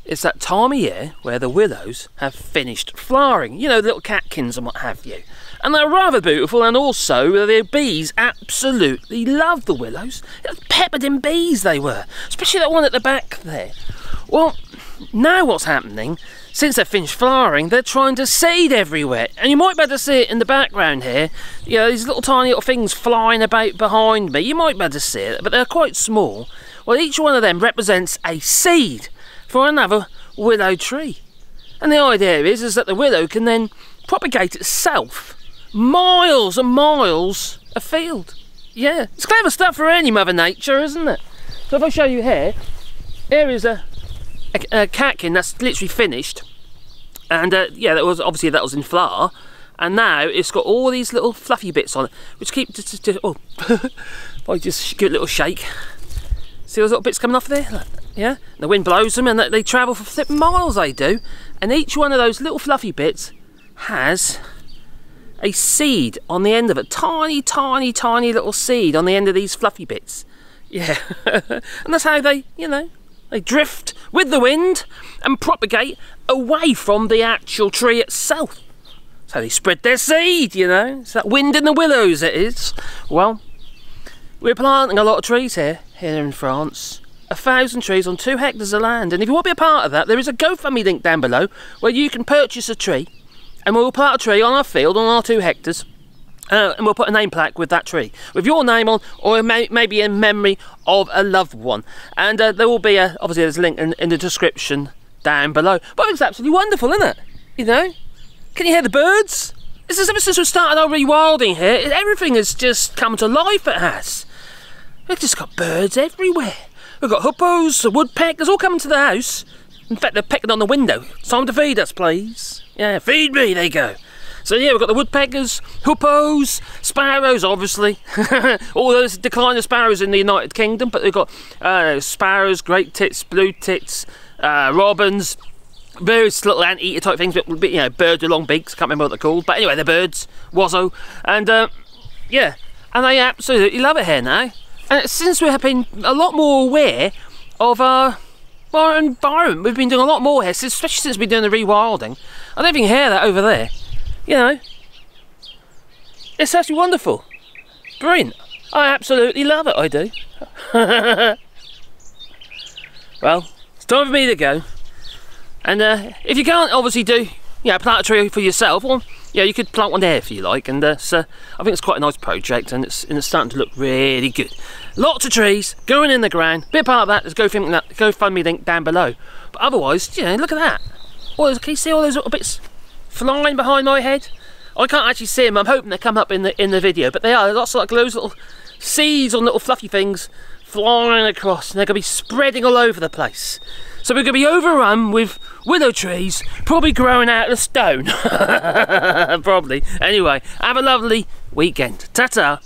It's that time of year where the willows have finished flowering. You know, little catkins and what have you. And they're rather beautiful, and also the bees absolutely love the willows. Peppered in bees they were, especially that one at the back there. Well, now what's happening, since they've finished flowering, they're trying to seed everywhere. And you might be able to see it in the background here. You know, these little tiny little things flying about behind me. You might be able to see it, but they're quite small. Well, each one of them represents a seed for another willow tree. And the idea is that the willow can then propagate itself miles and miles afield. Yeah, it's clever stuff for any Mother Nature, isn't it? So if I show you here is a catkin that's literally finished, and yeah, that was in flower, and now it's got all these little fluffy bits on it, which keep oh, if I just give it a little shake, see those little bits coming off there? Yeah, the wind blows them, and they travel for miles. They do, and each one of those little fluffy bits has a seed on the end of it. Tiny, tiny, tiny little seed on the end of these fluffy bits. Yeah, and that's how they, you know, they drift with the wind and propagate away from the actual tree itself. That's how they spread their seed, you know. It's that wind in the willows, it is. Well, we're planting a lot of trees here in France. 1,000 trees on 2 hectares of land. And if you want to be a part of that, there is a GoFundMe link down below where you can purchase a tree, and we'll plant a tree on our field, on our 2 hectares, and we'll put a name plaque with that tree, with your name on, or maybe in memory of a loved one. And there will be, obviously there's a link in the description down below. But it's absolutely wonderful, isn't it? You know? Can you hear the birds? This is ever since we started our rewilding here, everything has just come to life, it has. We've just got birds everywhere. We've got hippos, woodpeckers, all coming to the house. In fact, they're pecking on the window. It's time to feed us, please. Yeah, feed me, there you go. So yeah, we've got the woodpeckers, hippos, sparrows, obviously. All those decline of sparrows in the United Kingdom, but we've got sparrows, great tits, blue tits, robins, various little anteater type things, but you know, birds with long beaks, can't remember what they're called. But anyway, they're birds, wazzo, and yeah, and they absolutely love it here now. And since we have been a lot more aware of our environment, we've been doing a lot more here, especially since we've been doing the rewilding. I don't even hear that over there. You know, it's actually wonderful. Brilliant. I absolutely love it, I do. Well, it's time for me to go. And if you can't obviously do, you know, plant a tree for yourself, or yeah, you could plant one there if you like. And so I think it's quite a nice project, and it's starting to look really good. Lots of trees going in the ground. Bit part of that is GoFundMe link down below. But otherwise, you know, look at that. Can you see all those little bits flying behind my head? I can't actually see them. I'm hoping they come up in the video, but they are. There's lots of like those little seeds on little fluffy things flying across, and they're going to be spreading all over the place. So we're going to be overrun with willow trees, probably growing out of stone. Probably. Anyway, have a lovely weekend. Ta-ta.